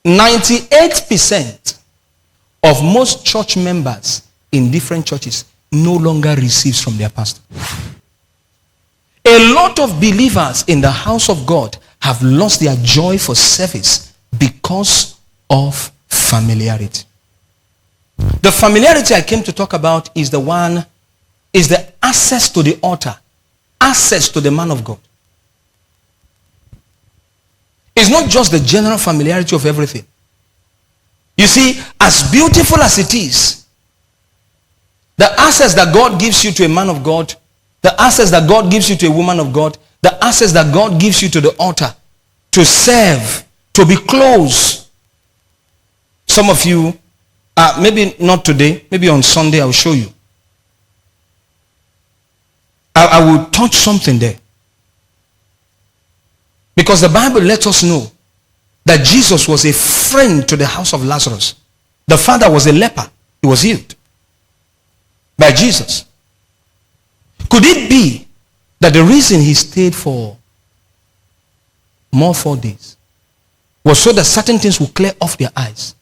98% of most church members in different churches no longer receives from their pastor. A lot of believers in the house of God have lost their joy for service because of familiarity. The familiarity I came to talk about is the access to the altar, access to the man of God. It's not just the general familiarity of everything. You see, as beautiful as it is, the access that God gives you to a man of God, the access that God gives you to a woman of God, the access that God gives you to the altar, to serve, to be close. Some of you, maybe not today, maybe on Sunday I'll show you. I will touch something there. Because the Bible lets us know that Jesus was a friend to the house of Lazarus. The father was a leper. He was healed by Jesus. Could it be that the reason he stayed for more 4 days was so that certain things would clear off their eyes?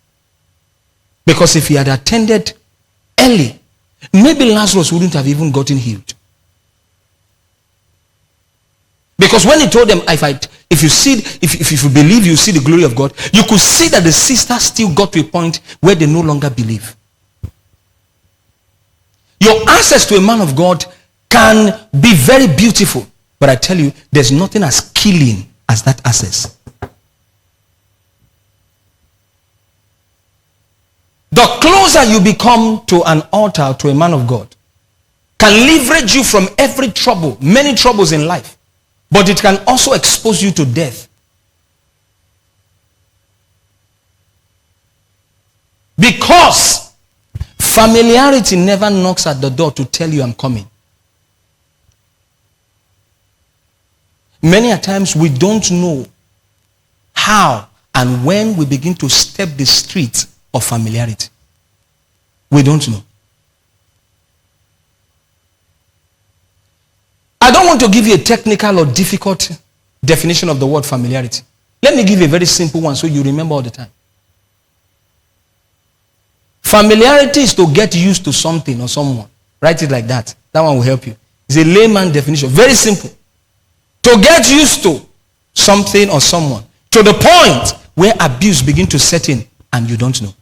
Because if he had attended early, maybe Lazarus wouldn't have even gotten healed. Because when he told them, if you believe, you see the glory of God, you could see that the sisters still got to a point where they no longer believe. Your access to a man of God can be very beautiful, but I tell you, there's nothing as killing as that access. The closer you become to an altar, to a man of God, can leverage you from every trouble, many troubles in life. But it can also expose you to death. Because familiarity never knocks at the door to tell you I'm coming. Many a times we don't know how and when we begin to step the street of familiarity. We don't know. I don't want to give you a technical or difficult definition of the word familiarity. Let me give you a very simple one so you remember all the time. Familiarity is to get used to something or someone. Write it like that. That one will help you. It's a layman definition. Very simple. To get used to something or someone to the point where abuse begins to set in and you don't know.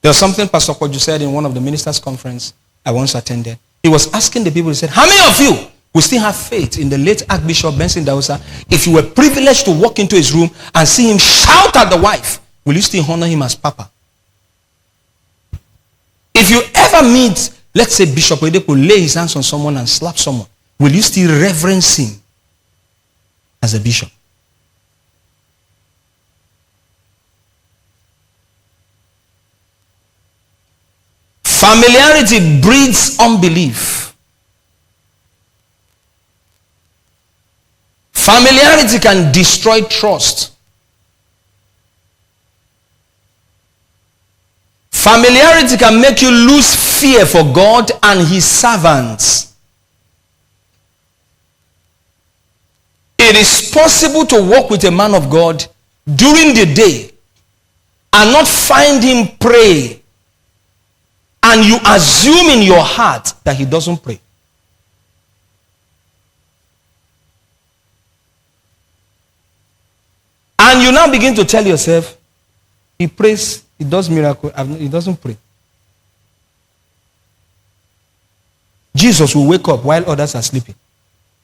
There was something Pastor Koju said in one of the ministers' conference I once attended. He was asking the people, he said, how many of you will still have faith in the late Archbishop Benson Dausa? If you were privileged to walk into his room and see him shout at the wife, will you still honor him as Papa? If you ever meet, let's say Bishop Oyedepo lay his hands on someone and slap someone, will you still reverence him as a bishop? Familiarity breeds unbelief. Familiarity can destroy trust. Familiarity can make you lose fear for God and his servants. It is possible to walk with a man of God during the day and not find him pray, and you assume in your heart that he doesn't pray. And you now begin to tell yourself, he prays, he does miracle, he doesn't pray. Jesus will wake up while others are sleeping.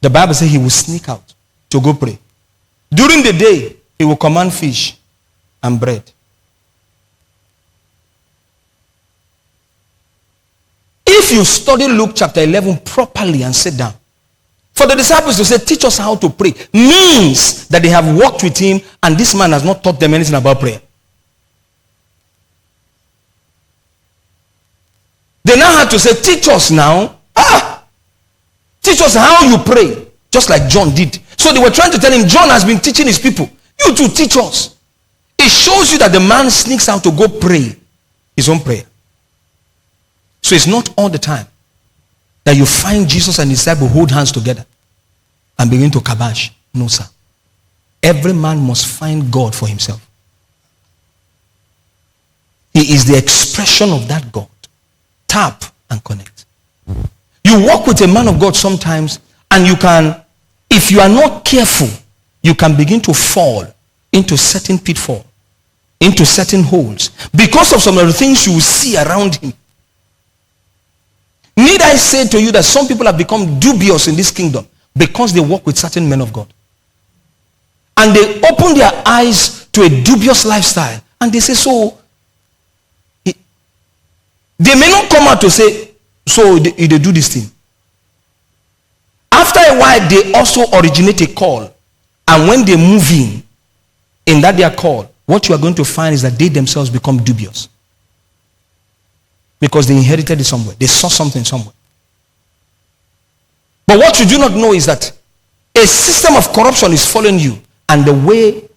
The Bible says he will sneak out to go pray. During the day, he will command fish and bread. If you study Luke chapter 11 properly and sit down, for the disciples to say, teach us how to pray, means that they have walked with him and this man has not taught them anything about prayer. They now had to say, teach us now. Teach us how you pray, just like John did. So they were trying to tell him, John has been teaching his people. You too, teach us. It shows you that the man sneaks out to go pray his own prayer. So it's not all the time that you find Jesus and his disciples hold hands together. and begin to kabash. No, sir. Every man must find God for himself. He is the expression of that God. Tap and connect. You walk with a man of God sometimes, and you can, if you are not careful, you can begin to fall into certain pitfalls, into certain holes, because of some of the things you see around him. Need I say to you that some people have become dubious in this kingdom because they walk with certain men of God. And they open their eyes to a dubious lifestyle. And they say, so, they may not come out to say, so they do this thing. After a while, they also originate a call. And when they move in that their call, what you are going to find is that they themselves become dubious. Because they inherited it somewhere. They saw something somewhere. But what you do not know is that a system of corruption is following you. And the way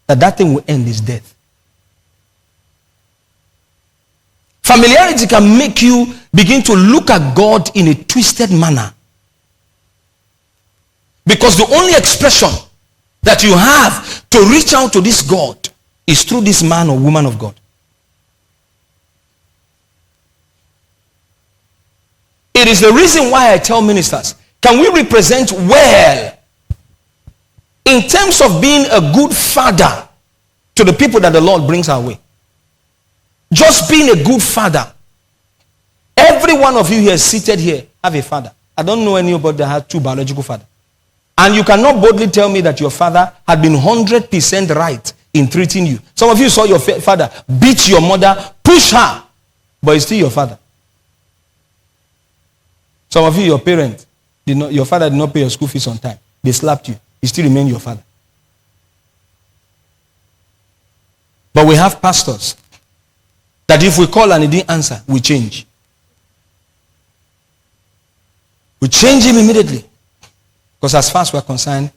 that thing will end is death. Familiarity can make you begin to look at God in a twisted manner. Because the only expression that you have to reach out to this God is through this man or woman of God. It is the reason why I tell ministers, can we represent well in terms of being a good father to the people that the Lord brings our way? Just being a good father. Every one of you here seated here have a father. I don't know anybody that has two biological fathers. And you cannot boldly tell me that your father had been 100% right in treating you. Some of you saw your father beat your mother, push her, but he's still your father. Some of you, your parents, your father did not pay your school fees on time. They slapped you. He still remained your father. But we have pastors that if we call and he didn't answer, we change. We change him immediately. Because as far as we're concerned,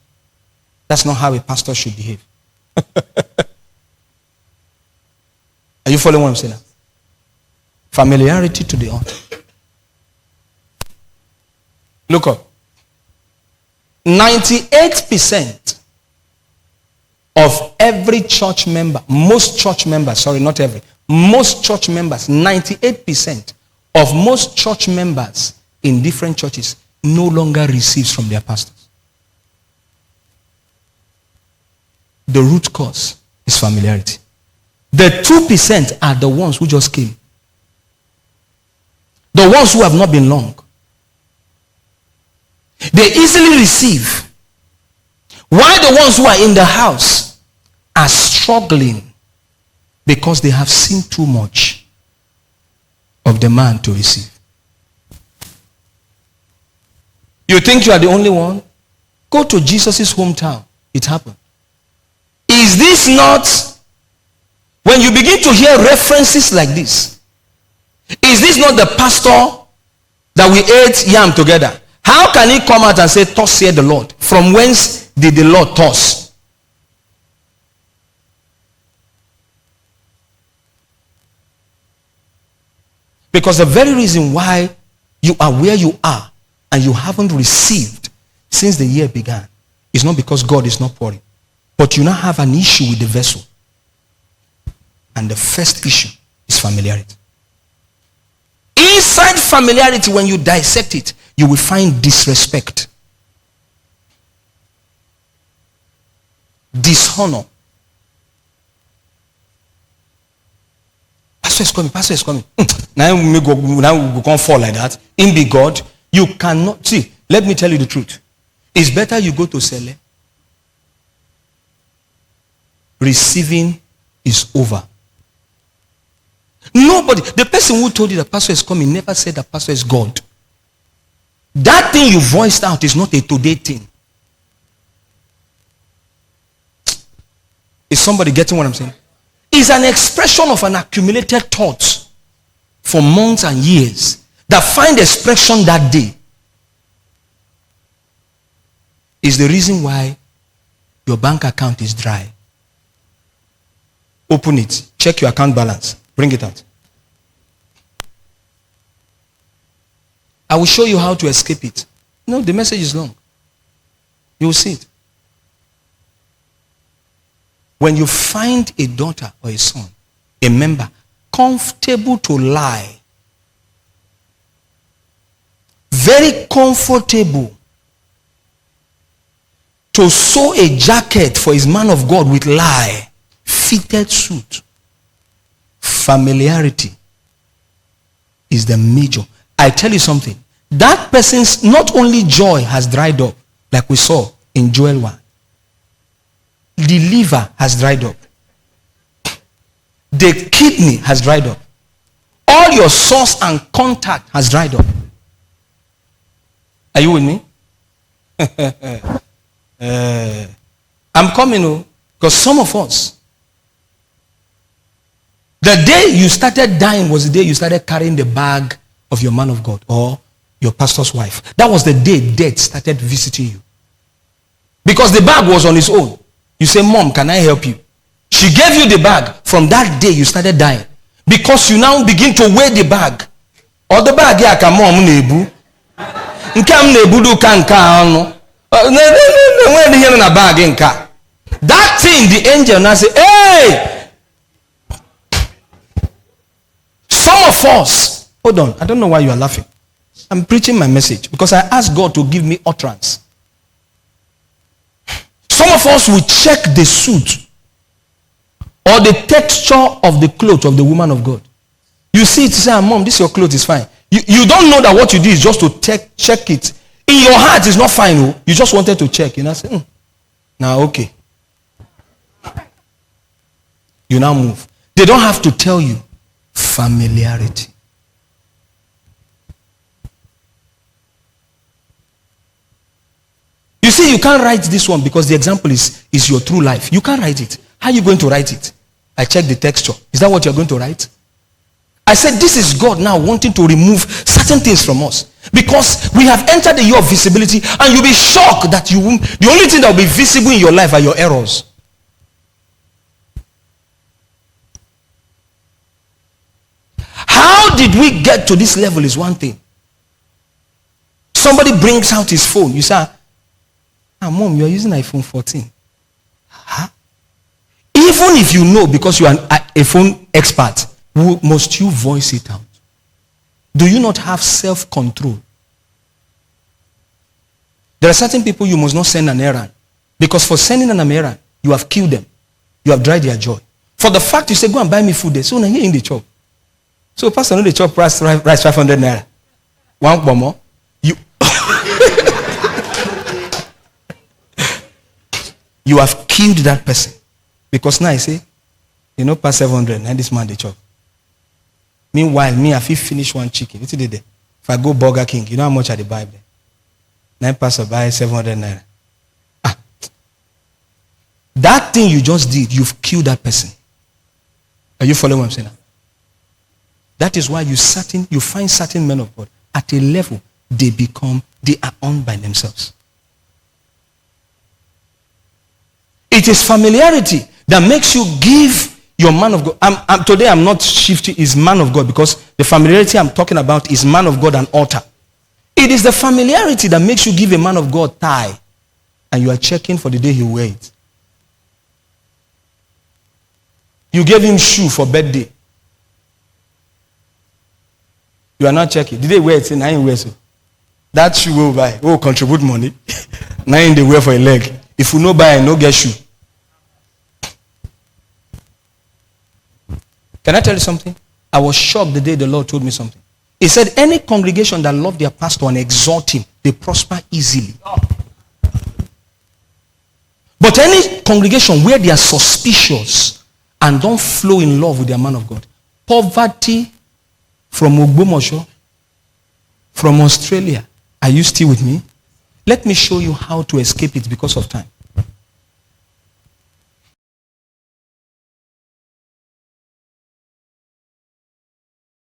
that's not how a pastor should behave. Are you following what I'm saying now? Familiarity to the altar. Look up. 98% of every church member, most church members, most church members, 98% of most church members in different churches no longer receives from their pastors. The root cause is familiarity. The 2% are the ones who just came. The ones who have not been long. They easily receive. While the ones who are in the house are struggling because they have seen too much of the man to receive. You think you are the only one? Go to Jesus' hometown. It happened. Is this not, when you begin to hear references like this, is this not the pastor that we ate yam together? How can he come out and say, thus saith the Lord? From whence did the Lord toss? Because the very reason why you are where you are and you haven't received since the year began is not because God is not pouring. But you now have an issue with the vessel. And the first issue is familiarity. Inside familiarity, when you dissect it, you will find disrespect, dishonor. Pastor is coming, pastor is coming. Now we can't fall like that. In be God, you cannot. See, let me tell you the truth. It's better you go to Sele. Receiving is over. Nobody, the person who told you the pastor is coming never said the pastor is God. That thing you voiced out is not a today thing. Is somebody getting what I'm saying? It's an expression of an accumulated thought for months and years that find expression that day. Is the reason why your bank account is dry. Open it. Check your account balance. Bring it out. I will show you how to escape it. No, the message is long. You will see it. When you find a daughter or a son, a member, comfortable to lie, very comfortable to sew a jacket for his man of God with lie, fitted suit, familiarity is the major. I tell you something. That person's not only joy has dried up, like we saw in Joel 1. The liver has dried up. The kidney has dried up. All your source and contact has dried up. Are you with me? I'm coming, because some of us, the day you started dying was the day you started carrying the bag of your man of God or your pastor's wife. That was the day death started visiting you. Because the bag was on its own. You say, Mom, can I help you? She gave you the bag. From that day you started dying. Because you now begin to weigh the bag. Or the bag, yeah, come on, nebu. That thing, the angel now say, hey! Some of us, hold on, I don't know why you are laughing. I'm preaching my message because I asked God to give me utterance. Some of us will check the suit or the texture of the clothes of the woman of God. You see it, say, Mom, this your clothes is fine. You don't know that what you do is just to check it. In your heart, it's not fine. You just wanted to check. You know, say, now okay. You now move. They don't have to tell you. Familiarity. You see, you can't write this one because the example is your true life. You can't write it. How are you going to write it? I check the texture. Is that what you're going to write? I said this is God now wanting to remove certain things from us. Because we have entered the year of visibility and you'll be shocked that the only thing that will be visible in your life are your errors. How did we get to this level is one thing. Somebody brings out his phone. You say, Mom, you're using iPhone 14. Huh? Even if you know because you are a phone expert, must you voice it out? Do you not have self-control? There are certain people you must not send an errand. Because for sending an errand, you have killed them. You have dried their joy. For the fact you say, go and buy me food there. So now you're in the chop. So pastor, no the chop price 500 naira. One more. You have killed that person. Because now I say, past 700, now this man the chop. Meanwhile, me, if I finish one chicken, what did they? If I go Burger King, you know how much I buy there? 9 pastor buy 700 naira. That thing you just did, you've killed that person. Are you following what I'm saying now? That is why you find certain men of God at a level they are owned by themselves. It is familiarity that makes you give your man of God. Today I'm not shifting, is man of God, because the familiarity I'm talking about is man of God and altar. It is the familiarity that makes you give a man of God tie and you are checking for the day he will wear it. You gave him shoe for birthday. You are not checking. Did they wear it? Now you wear so. That shoe will buy. Oh, contribute money. Now they wear for a leg. If you no buy, no get shoe. Can I tell you something? I was shocked the day the Lord told me something. He said, any congregation that love their pastor and exalt him, they prosper easily. But any congregation where they are suspicious and don't flow in love with their man of God, poverty from Ogbomoso, from Australia. Are you still with me? Let me show you how to escape it because of time.